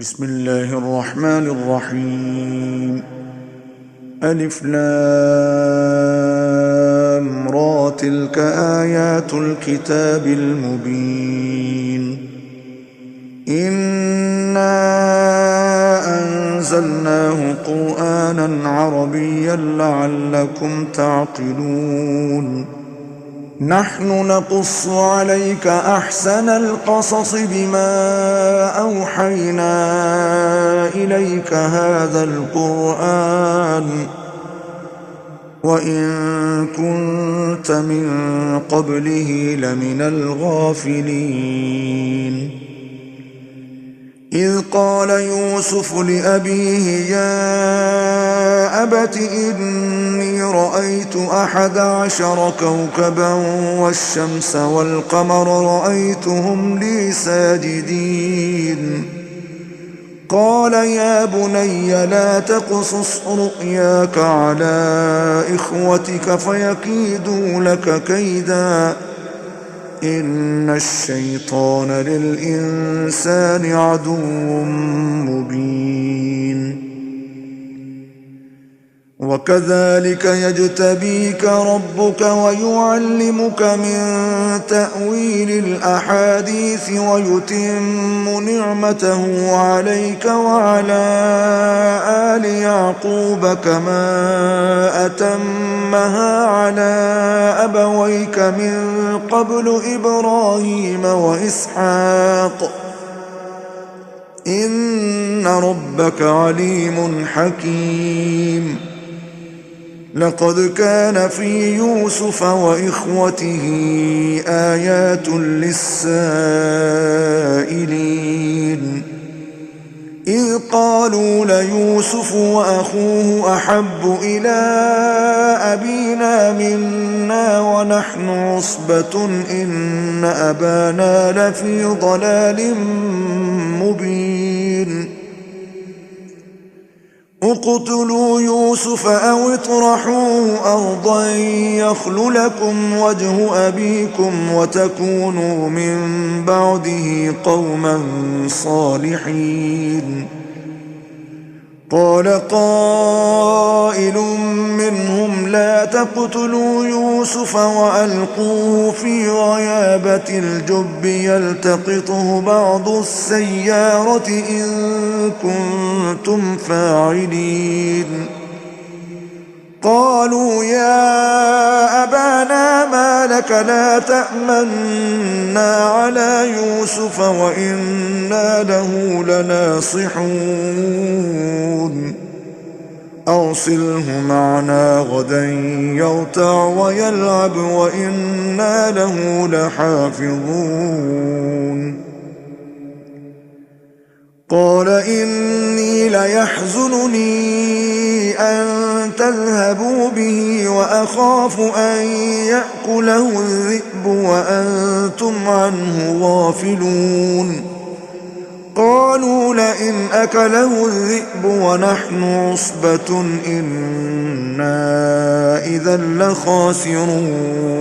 بسم الله الرحمن الرحيم. ألف لام را تلك آيات الكتاب المبين. إنا أنزلناه قرآنا عربيا لعلكم تعقلون. نحن نقص عليك أحسن القصص بما أوحينا إليك هذا القرآن وإن كنت من قبله لمن الغافلين. إذ قال يوسف لأبيه يا أبت إني رأيت 11 كوكبا والشمس والقمر رأيتهم لي ساجدين. قال يا بني لا تقصص رؤياك على إخوتك فيكيدوا لك كيدا إن الشيطان للإنسان عدو مبين. وكذلك يجتبيك ربك ويعلمك من تأويل الأحاديث ويتم نعمته عليك وعلى آل يعقوب كما أتمها على أبويك من قبل إبراهيم وإسحاق إن ربك عليم حكيم. لقد كان في يوسف وإخوته آيات للسائلين إذ قالوا ليوسف وأخوه أحب إلى أبينا منا ونحن عصبة إن أبانا لفي ضلال مبين. اقتلوا يوسف أو اطرحوه أرضا يخل لكم وجه أبيكم وتكونوا من بعده قوما صالحين. قال قائل منهم لا تقتلوا يوسف وألقوه في غيابة الجب يلتقطه بعض السيارة إن كنتم فاعلين. قالوا يا أبانا ما لك لا تأمنا على يوسف وإنا له لناصحون. أرسله معنا غدا يرتع ويلعب وإنا له لحافظون. قال إني ليحزنني أن تذهبوا به وأخاف أن يأكله الذئب وأنتم عنه غافلون. قالوا لئن أكله الذئب ونحن عصبة إنا إذا لخاسرون.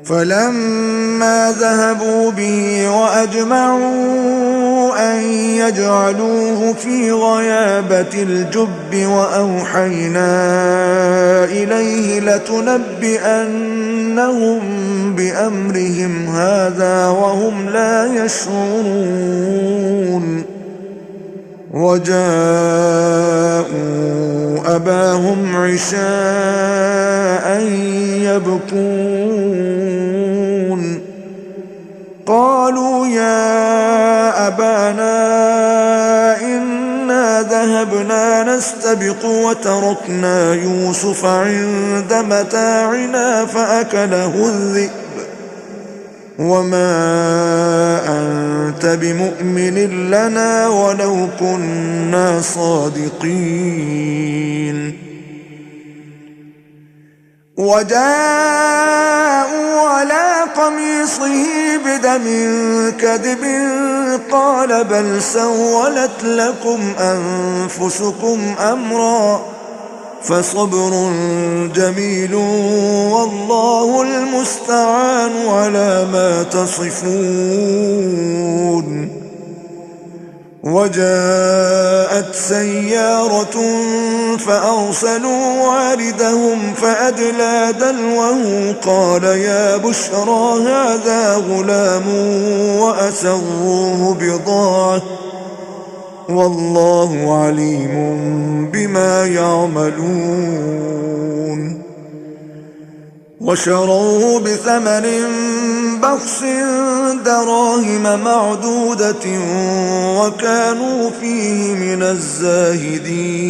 فلما ذهبوا به وأجمعوا أن يجعلوه في غيابة الجب وأوحينا إليه لتنبئنهم بأمرهم هذا وهم لا يشعرون. وجاءوا أباهم عشاء يبكون. قالوا يا أبانا إنا ذهبنا نستبق وتركنا يوسف عند متاعنا فأكله الذئب وما أنت بمؤمن لنا ولو كنا صادقين. وجاءوا على قميصه بدم كذب قال بل سولت لكم أنفسكم أمرا فصبر جميل والله المستعان على ما تصفون. وجاءت سيارة فأرسلوا واردهم فأدلى دلوه قال يا بشرى هذا غلام وأسروه بضاعة والله عليم بما يعملون وشروه بثمن بخس دراهم معدودة وكانوا فيه من الزاهدين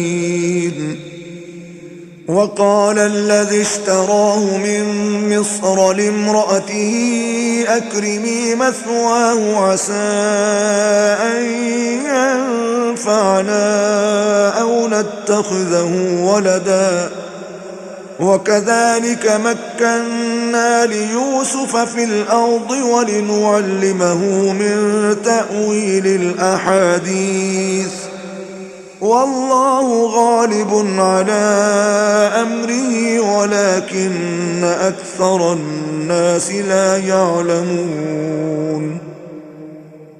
وقال الذي اشتراه من مصر لامرأته أكرمي مثواه عسى أن ينفعنا أو نتخذه ولدا وكذلك مكنا ليوسف في الأرض ولنعلمه من تأويل الأحاديث والله غالب على أمره ولكن أكثر الناس لا يعلمون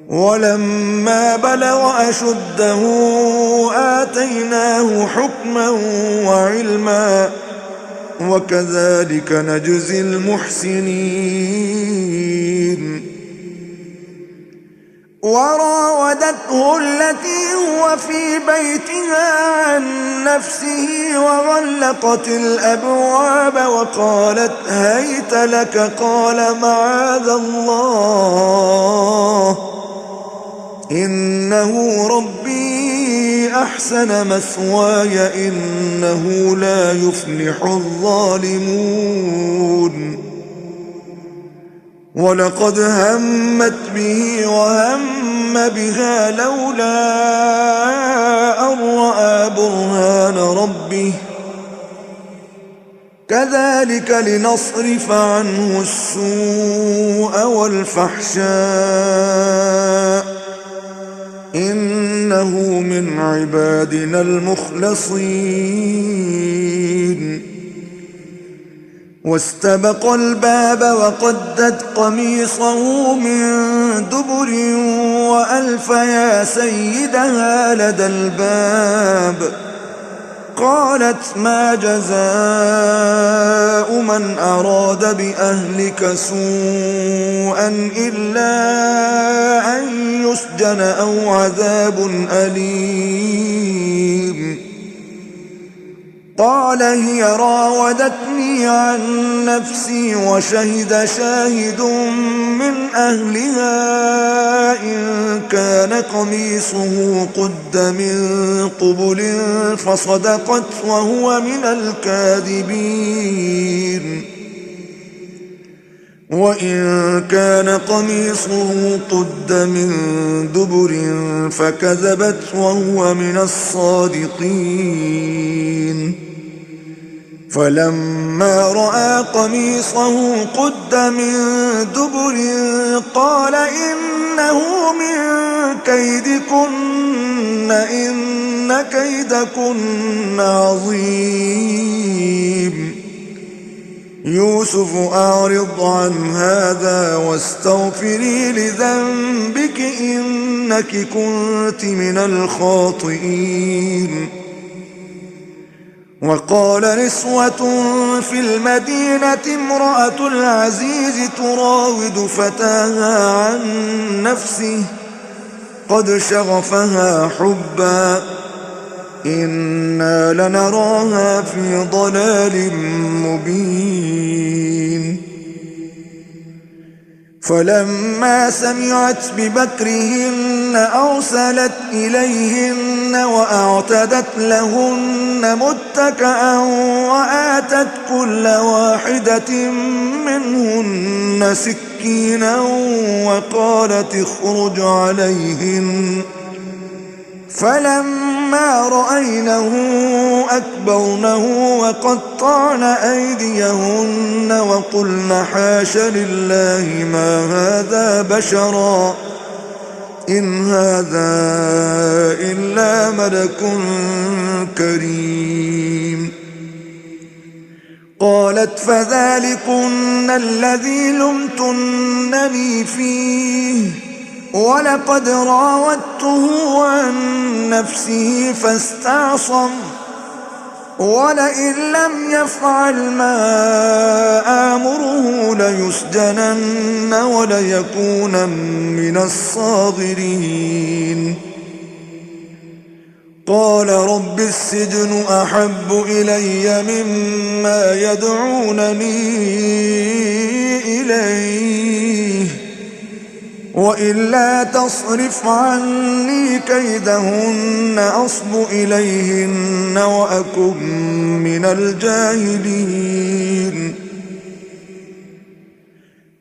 ولما بلغ أشده آتيناه حكما وعلما وكذلك نجزي المحسنين وراودته التي هو في بيتها عن نفسه وغلقت الأبواب وقالت هيت لك قال معاذ الله إنه ربي أحسن مثواي إنه لا يفلح الظالمون ولقد همت به وهم بها لولا أن رأى برهان ربه كذلك لنصرف عنه السوء والفحشاء إنه من عبادنا المخلصين واستبق الباب وقدت قميصه من دبر وألف يا سيدها لدى الباب قالت ما جزاء من أراد بأهلك سوءا إلا أن يسجن أو عذاب أليم قال هي راودتني عن نفسي وشهد شاهد من أهلها إن كان قميصه قد من قبل فصدقت وهو من الكاذبين وإن كان قميصه قد من دبر فكذبت وهو من الصادقين فلما رأى قميصه قد من دبر قال إنه من كيدكن إن كيدكن عظيم يوسف أعرض عن هذا واستغفري لذنبك إنك كنت من الخاطئين وقال نسوة في المدينة امرأة العزيز تراود فتاها عن نفسه قد شغفها حبا إنا لنراها في ضلال مبين فلما سمعت بمكرهن أرسلت إليهن وأعتدت لهن متكئا وآتت كل واحدة منهن سكينا وقالت اخرج عليهن فلما رأينه أكبرنه وقطعن أيديهن وقلن حاش لله ما هذا بشرا إن هذا إلا ملك كريم قالت فذلكن الذي لمتنني فيه ولقد راودته عن نفسه فاستعصم ولئن لم يفعل ما آمره ليسجنن وليكون من الصاغرين قال رب السجن أحب إلي مما يدعونني إليه وإلا تصرف عني كيدهن أصب إليهن وأكن من الجاهلين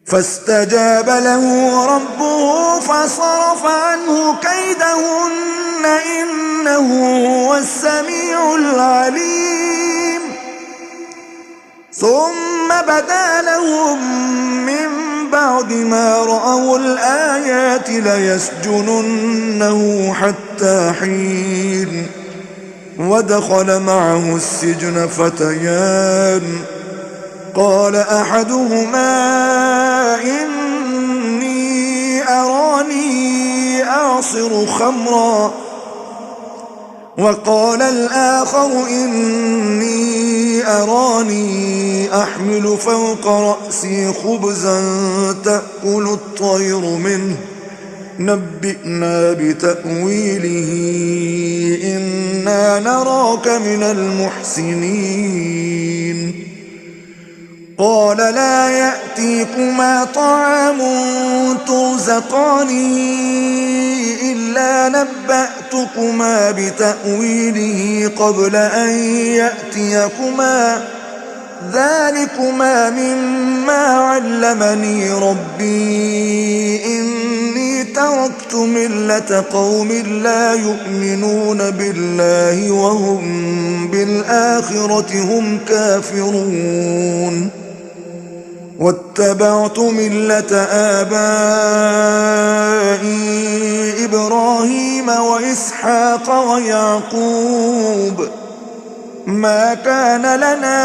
فاستجاب له ربه فصرف عنه كيدهن إنه هو السميع العليم ثم بدا لهم من بعد ما رأوا الآيات ليسجننه حتى حين ودخل معه السجن فتيان قال أحدهما إني أراني أعصر خمرا وقال الآخر إني أراني أحمل فوق رأسي خبزا تأكل الطير منه نبئنا بتأويله إنا نراك من المحسنين قال لا يأتيكما طعام ترزقانه إلا نبأتكما بتأويله قبل أن يأتيكما ذلكما مما علمني ربي إني تركت ملة قوم لا يؤمنون بالله وهم بالآخرة هم كافرون واتبعت ملة آبائي إبراهيم وإسحاق ويعقوب ما كان لنا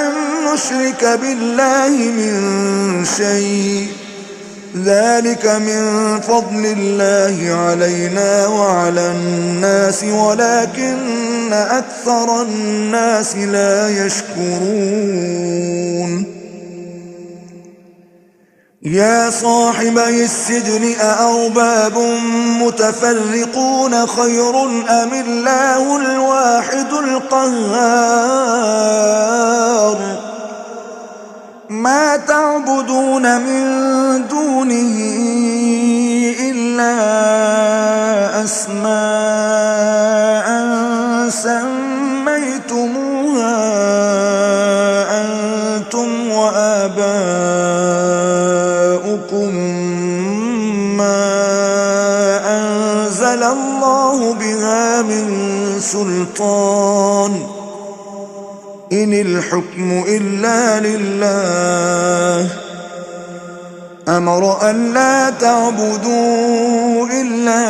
أن نشرك بالله من شيء ذلك من فضل الله علينا وعلى الناس ولكن أكثر الناس لا يشكرون يا صاحبي السجن أأرباب متفرقون خير أم الله الواحد القهار ما تعبدون من دونه إلا أسماء سميتموها أنتم وآباؤكم ما أنزل الله بها من سلطان إن الحكم إلا لله أمر أن لا تعبدوا إلا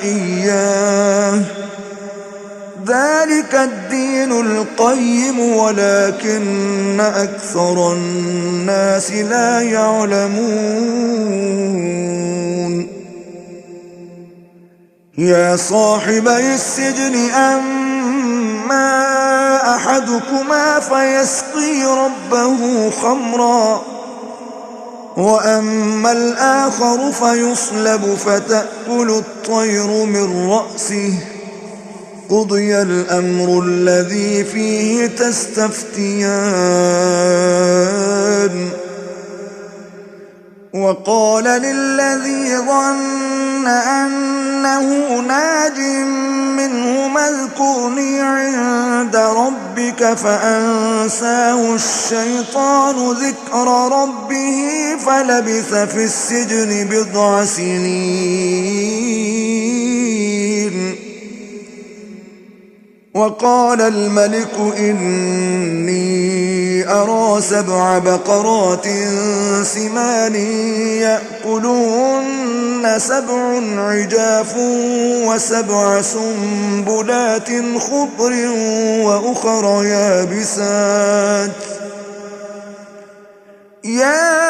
إياه ذلك الدين القيم ولكن أكثر الناس لا يعلمون يا صاحبي السجن أما أحدكما فيسقي ربه خمرا وأما الآخر فيصلب فتأكل الطير من رأسه قضي الأمر الذي فيه تستفتيان وقال للذي ظن أنه ناج منهما اذكرني عند ربك فأنساه الشيطان ذكر ربه فلبث في السجن بضع سنين وقال الملك إني أرى 7 بقرات سمان يأكلهن 7 عجاف و7 سنبلات خضر وأخر يابسات يا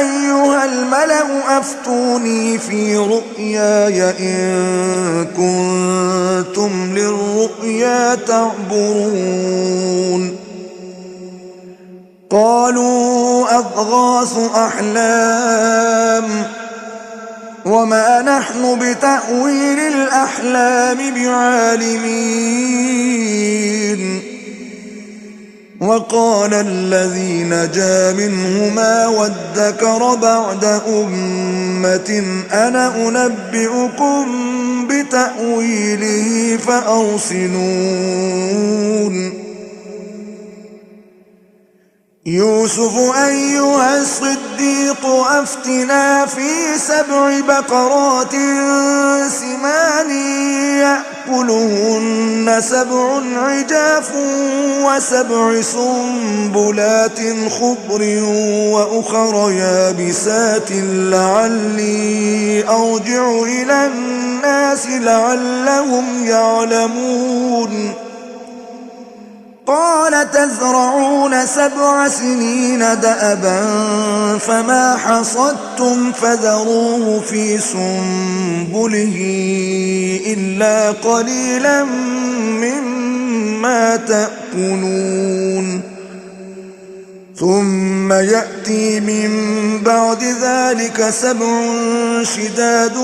أيها الملأ أفتوني في رؤياي إن كنتم للرؤيا تعبرون قالوا أضغاث أحلام وما نحن بتأويل الأحلام بعالمين وقال الذي نجا منهما وادكر بعد أمة أنا أنبئكم بتأويله فأرسلون يوسف أيها الصديق أفتنا في 7 بقرات سمان يأكلهن 7 عجاف و7 سنبلات خضر وأخر يابسات لعلي أرجع إلى الناس لعلهم يعلمون قال تزرعون 7 سنين دأبا فما حصدتم فذروه في سنبله إلا قليلا مما تأكلون ثم يأتي من بعد ذلك 7 شداد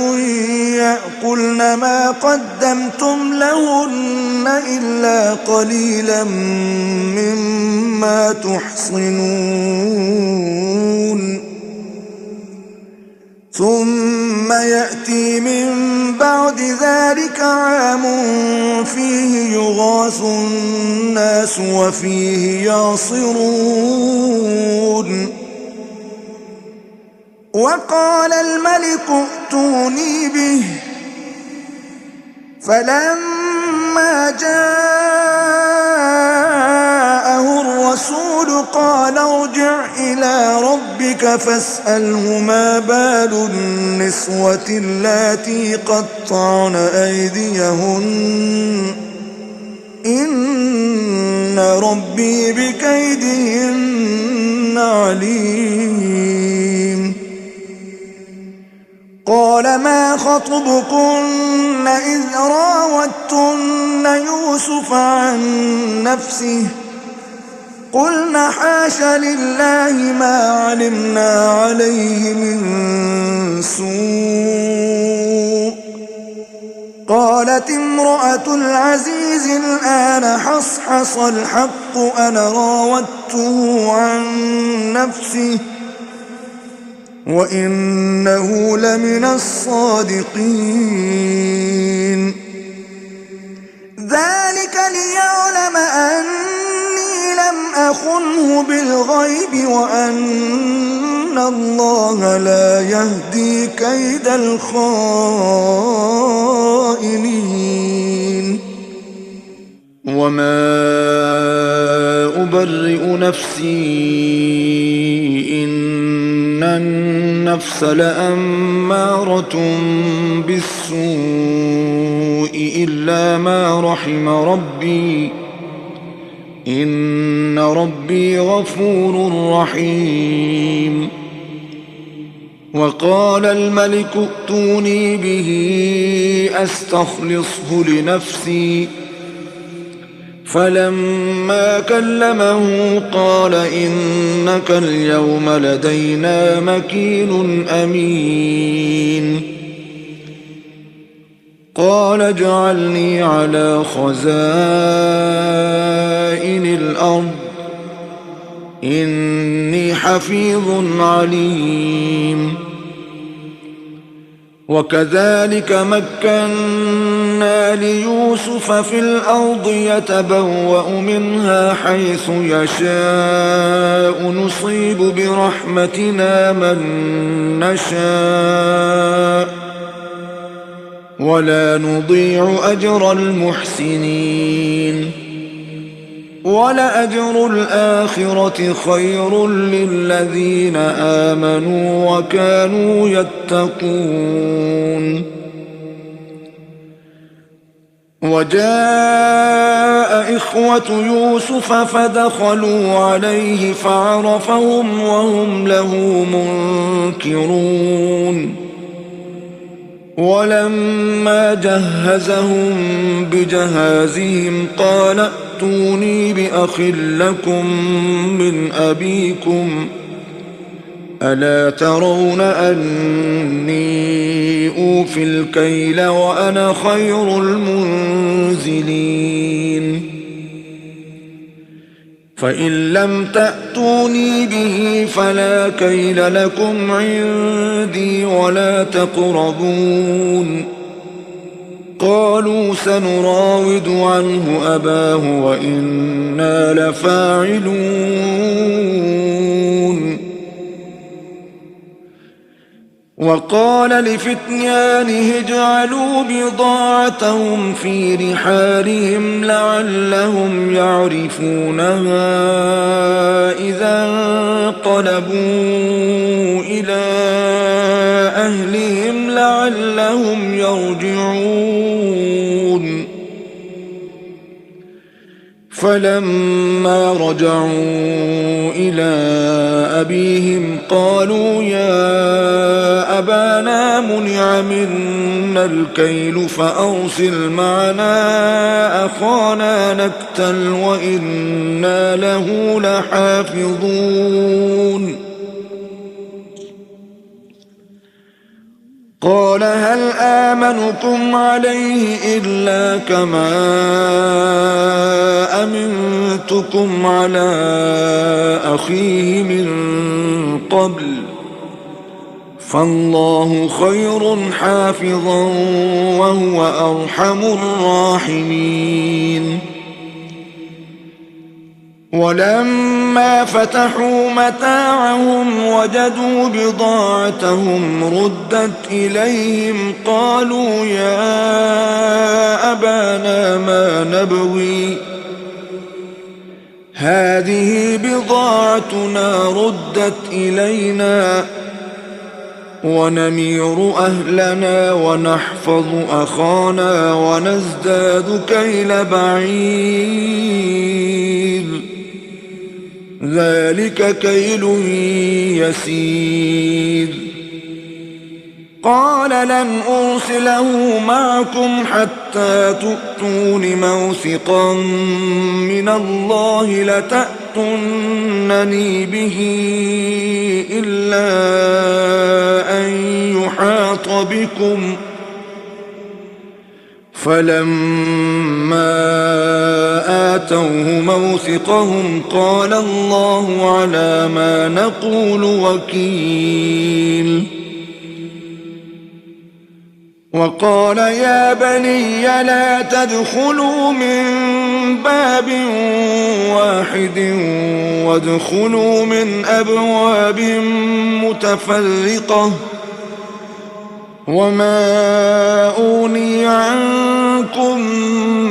يأكلن ما قدمتم لهن إلا قليلا مما تحصنون ثم يأتي من بعد ذلك عام فيه يغاث الناس وفيه يعصرون وقال الملك ائتوني به فلما جاءه الرسول قال ارجع إلى ربك فاسأله ما بال النسوة اللاتي قطعن أيديهن إن ربي بكيدهن عليم قال ما خطبكن إذ راوتن يوسف عن نفسه قلنا حاش لله ما علمنا عليه من سوء قالت امرأة العزيز الآن حصحص الحق أنا راودته عن نفسه وإنه لمن الصادقين ذلك ليعلم أني لم أخنه بالغيب وأن الله لا يهدي كيد الخائنين وما أبرئ نفسي إن النفس لأمارة بالسوء إلا ما رحم ربي إن ربي غفور رحيم وقال الملك ائتوني به أستخلصه لنفسي فلما كلمه قال إنك اليوم لدينا مكين أمين قال اجعلني على خزائن الأرض إني حفيظ عليم وكذلك مكنا ليوسف في الأرض يتبوأ منها حيث يشاء نصيب برحمتنا من نشاء ولا نضيع أجر المحسنين ولأجر الآخرة خير للذين آمنوا وكانوا يتقون وجاء إخوة يوسف فدخلوا عليه فعرفهم وهم له منكرون ولما جهزهم بجهازهم قال ائتوني بأخ لكم من أبيكم ألا ترون أني أوفي الكيل وأنا خير المنزلين فإن لم تأتوني به فلا كيل لكم عندي ولا تقربون قالوا سنراود عنه أباه وإنا لفاعلون وقال لفتيانه اجعلوا بضاعتهم في رحالهم لعلهم يعرفونها إذا انقلبوا إلى أهلهم لعلهم يرجعون فلما رجعوا إلى أبيهم قالوا يا أبانا منع منا الكيل فأرسل معنا أخانا نكتل وإنا له لحافظون قال هل آمنكم عليه إلا كما أمنتكم على أخيه من قبل فالله خير حافظا وهو أرحم الراحمين ولما فتحوا متاعهم وجدوا بضاعتهم ردت إليهم قالوا يا أبانا ما نبغي هذه بضاعتنا ردت إلينا ونمير أهلنا ونحفظ أخانا ونزداد كيل بعير ذلك كيل يسير قال لن أرسله معكم حتى تؤتون موثقا من الله لتأتونني به إلا أن يحاط بكم فلما آتوه موثقهم قال الله على ما نقول وكيل وقال يا بني لا تدخلوا من باب واحد وادخلوا من أبواب متفرقة وما أغني عنكم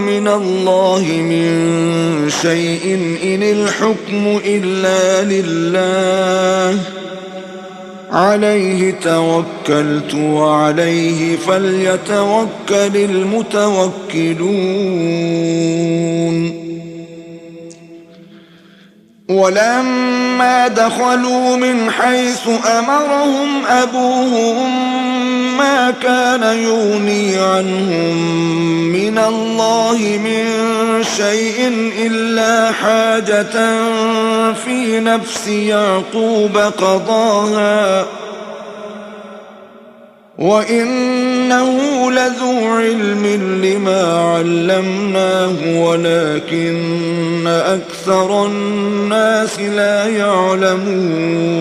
من الله من شيء إن الحكم إلا لله عليه توكلت وعليه فليتوكل المتوكلون ولما دخلوا من حيث أمرهم أبوهم ما كان يغني عنهم من الله من شيء إلا حاجة في نفس يعقوب قضاها وإنه لذو علم لما علمناه ولكن أكثر الناس لا يعلمون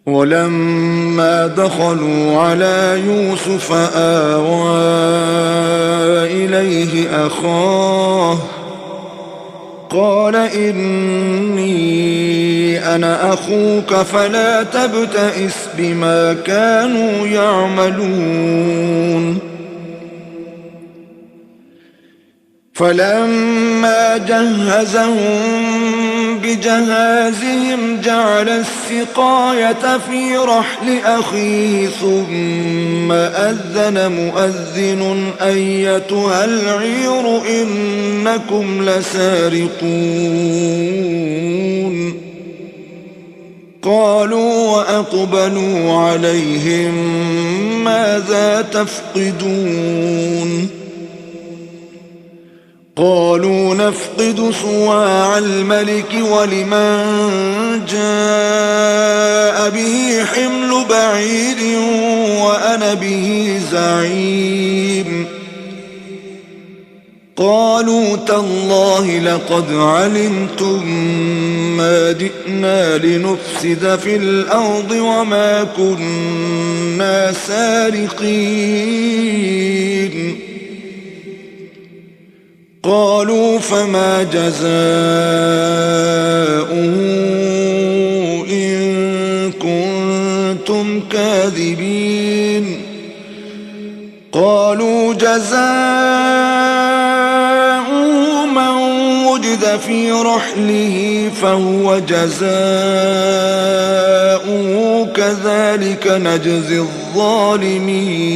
ولما دخلوا على يوسف آوى إليه أخاه قال إني أنا أخوك فلا تبتئس بما كانوا يعملون فلما جهزهم بجهازهم جعل السقاية في رحل أخيه ثم أذن مؤذن أيتها العير إنكم لسارقون قالوا وأقبلوا عليهم ماذا تفقدون قالوا نفقد صواع الملك ولمن جاء به حمل بعير وأنا به زعيم قالوا تالله لقد علمتم ما جئنا لنفسد في الأرض وما كنا سارقين قالوا فما جزاؤه إن كنتم كاذبين قالوا جزاؤه من وجد في رحله فهو جزاؤه كذلك نجزي الظالمين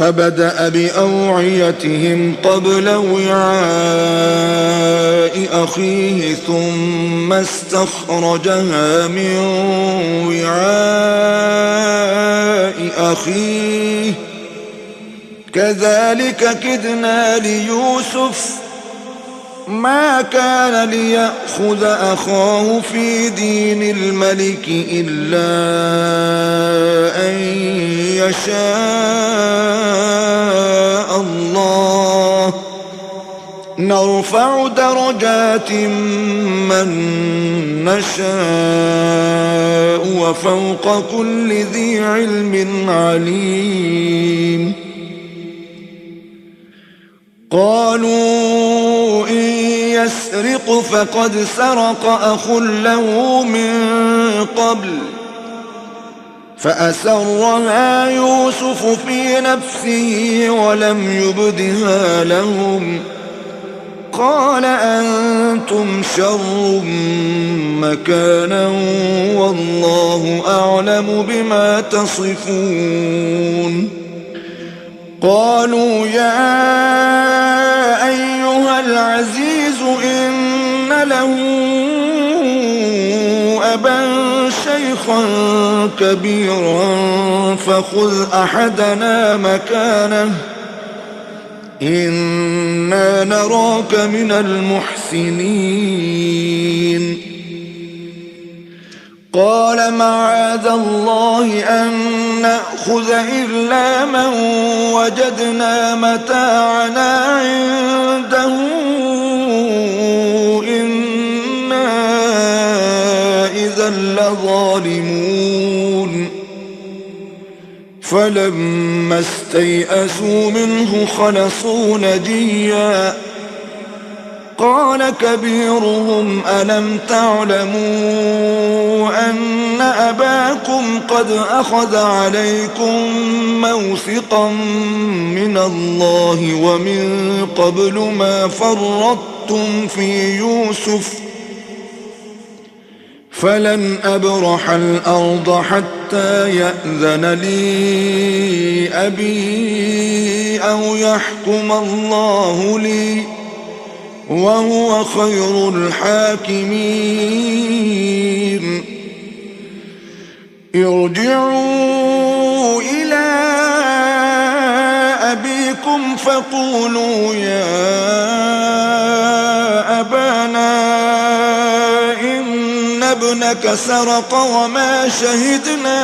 فبدأ بأوعيتهم قبل وعاء أخيه ثم استخرجها من وعاء أخيه كذلك كدنا ليوسف ما كان ليأخذ أخاه في دين الملك إلا أن يشاء الله نرفع درجات من نشاء وفوق كل ذي علم عليم قالوا إن يسرق فقد سرق أخ له من قبل فأسرها يوسف في نفسه ولم يبدها لهم قال أنتم شر مكانا والله أعلم بما تصفون قالوا يا أيها العزيز إن له أبا شيخا كبيرا فخذ أحدنا مكانه إنا نراك من المحسنين قال معاذ الله أن نأخذ إلا من وجدنا متاعنا عنده إنا إذا لظالمون فلما استيئسوا منه خلصوا نجيا قال كبيرهم ألم تعلموا أن أباكم قد أخذ عليكم موثقا من الله ومن قبل ما فرطتم في يوسف فلن أبرح الأرض حتى يأذن لي أبي أو يحكم الله لي وهو خير الحاكمين ارجعوا إلى أبيكم فقولوا يا أبانا إن ابنك سرق وما شهدنا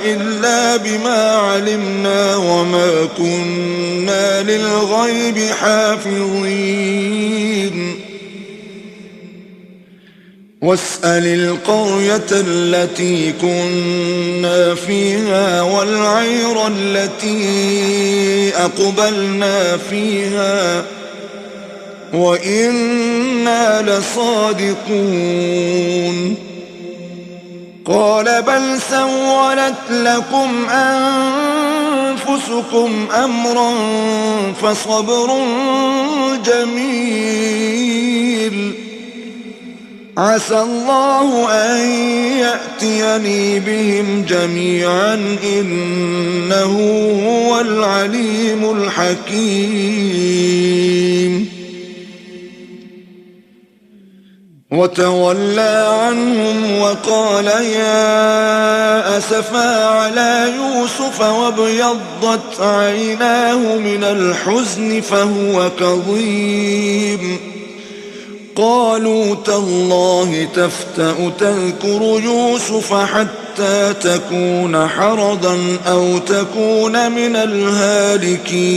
إلا بما علمنا وما كنا للغيب حافظين واسأل القرية التي كنا فيها والعير التي أقبلنا فيها وإنا لصادقون قال بل سولت لكم أنفسكم أمرا فصبر جميل عسى الله أن يأتيني بهم جميعا إنه هو العليم الحكيم وتولى عنهم وقال يا أسفا على يوسف وابيضت عيناه من الحزن فهو كظيم قالوا تالله تفتأ تذكر يوسف حتى تكون حرضا أو تكون من الهالكين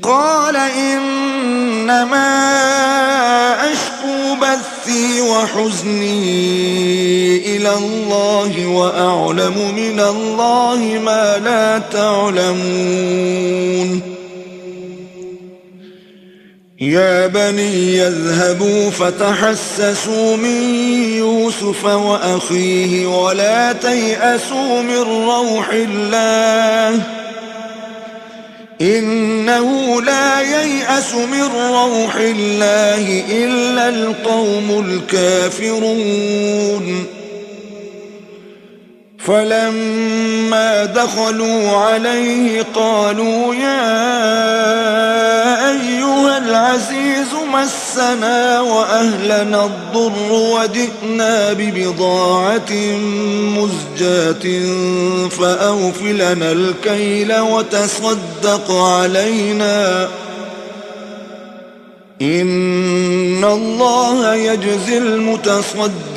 قال إنما أشكو بثي وحزني إلى الله وأعلم من الله ما لا تعلمون يا بني يذهبوا فتحسسوا من يوسف وأخيه ولا تيأسوا من روح الله إنه لا ييأس من روح الله إلا القوم الكافرون فلما دخلوا عليه قالوا يا أيها العزيز مسنا وأهلنا الضر وجئنا ببضاعة مزجاة فأوف لنا الكيل وتصدق علينا إن الله يجزي المتصدقين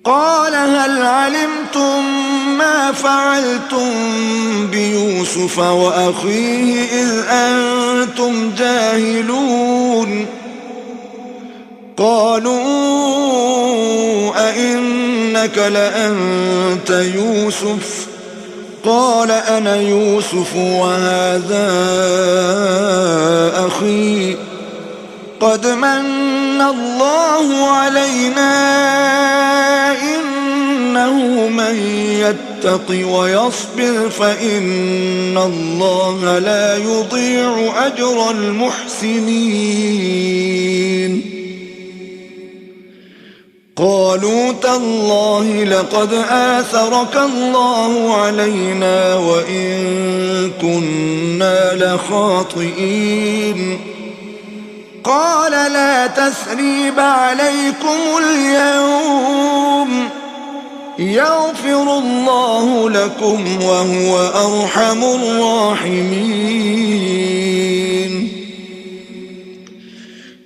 قال هل علمتم ما فعلتم بيوسف وأخيه إذ أنتم جاهلون قالوا أئنك لأنت يوسف قال أنا يوسف وهذا أخي قد من الله علينا إنه من يتق ويصبر فإن الله لا يضيع أجر المحسنين قالوا تالله لقد آثرك الله علينا وإن كنا لخاطئين قال لا تثريب عليكم اليوم يغفر الله لكم وهو أرحم الراحمين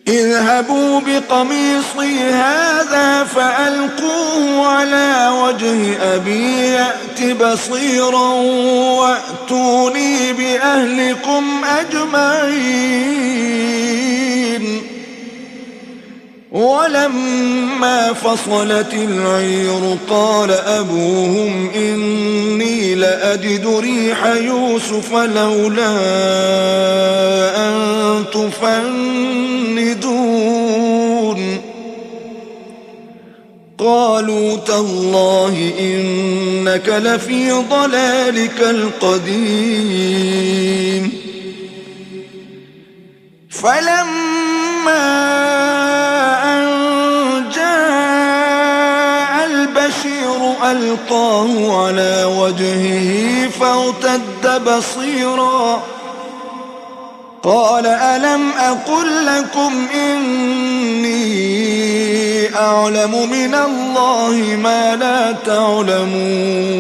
اذهبوا بقميصي هذا فألقوه على وجه أبي يأت بصيرا وأتوني بأهلكم أجمعين ولما فصلت العير قال أبوهم إني لأجد ريح يوسف لولا أن تفندون قالوا تالله إنك لفي ضلالك القديم فلما ألقاه على وجهه فارتد بصيرا قال ألم أقل لكم إني أعلم من الله ما لا تعلمون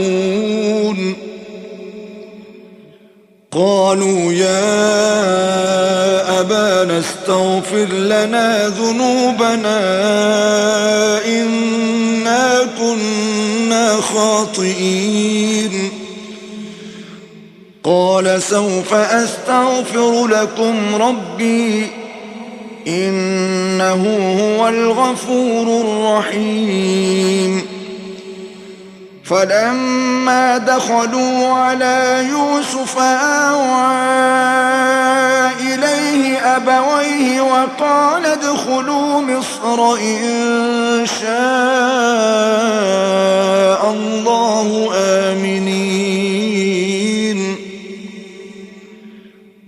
قالوا يا أبانا استغفر لنا ذنوبنا إنا كنا خاطئين قال سوف أستغفر لكم ربي إنه هو الغفور الرحيم فلما دخلوا على يوسف آوى إليه أبويه وقال ادخلوا مصر إن شاء الله آمنين.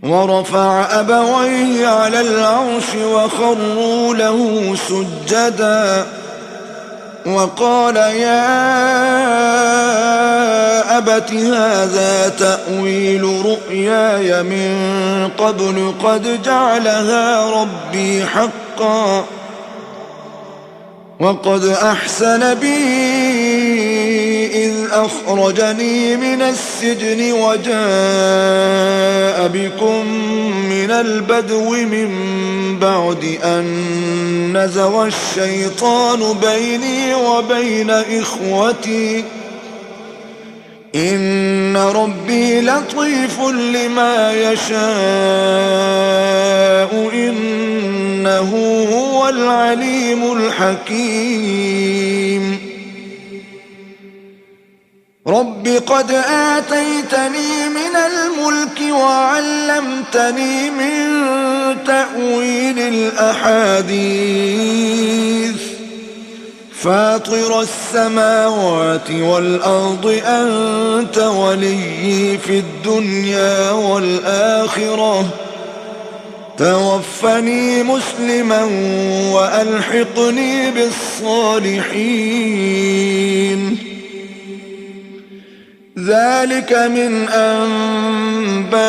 ورفع أبويه على العرش وخروا له سجدا وقال يا أبت هذا تأويل رؤياي من قبل قد جعلها ربي حقا وقد أحسن بي إذ أخرجني من السجن وجاء بكم من البدو من بعد أن نزغ الشيطان بيني وبين إخوتي إن ربي لطيف لما يشاء إنه هو العليم الحكيم. رب قد آتيتني من الملك وعلمتني من تأويل الأحاديث فاطر السماوات والأرض أنت ولي في الدنيا والآخرة توفني مسلما وألحقني بالصالحين. ذلك من أنباء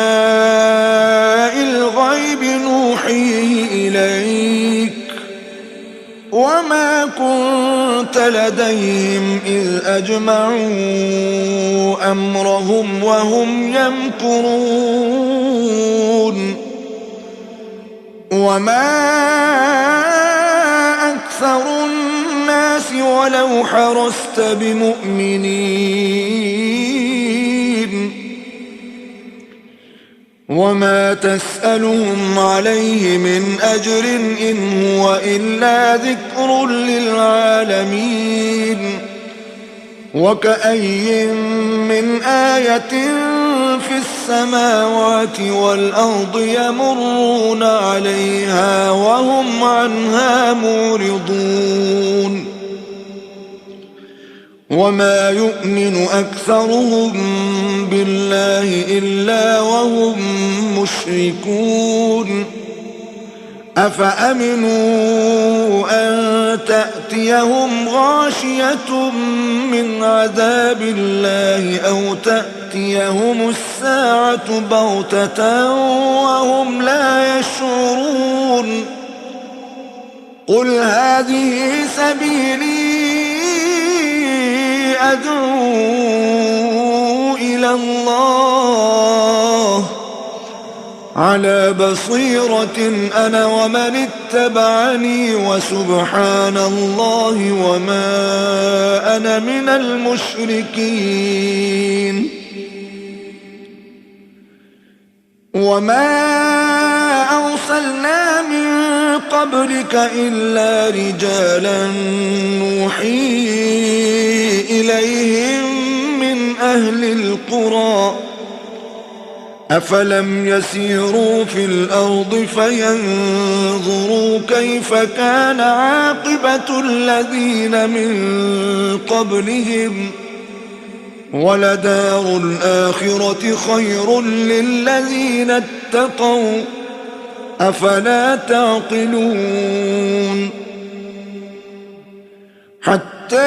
الغيب نوحيه إليك وما كنت لديهم إذ أجمعوا أمرهم وهم يمكرون وما أكثر الناس ولو حرصت بمؤمنين وما تسألهم عليه من أجر إن هو إلا ذكر للعالمين. وكأي من آية في السماوات والأرض يمرون عليها وهم عنها معرضون وما يؤمن أكثرهم بالله إلا وهم مشركون. أفأمنوا أن تأتيهم غاشية من عذاب الله أو تأتيهم الساعة بغتة وهم لا يشعرون. قل هذه سبيلي أدعو إلى الله على بصيرة أنا ومن اتبعني وسبحان الله وما أنا من المشركين. وما أرسلنا من قبلك إلا رجالا نوحي إليهم من أهل القرى أفلم يسيروا في الأرض فينظروا كيف كان عاقبة الذين من قبلهم ولدار الآخرة خير للذين اتقوا أفلا تعقلون. حتى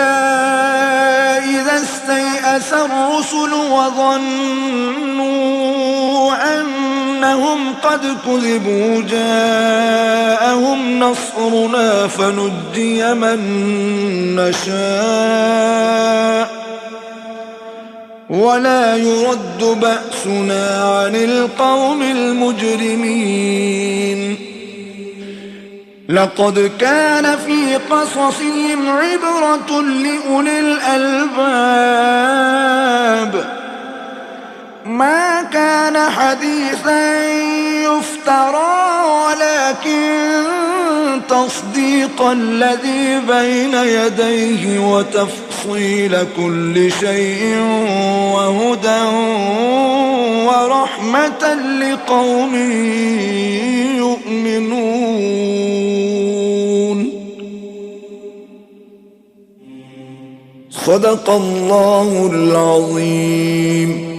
إذا استيأس الرسل وظنوا أنهم قد كذبوا جاءهم نصرنا فنجي من نشاء ولا يرد بأسنا عن القوم المجرمين. لقد كان في قصصهم عبرة لأولي الألباب ما كان حديثا يفترى ولكن تصديق الذي بين يديه وتفصيل تفصيل كل شيء وهدى ورحمة لقوم يؤمنون. صدق الله العظيم.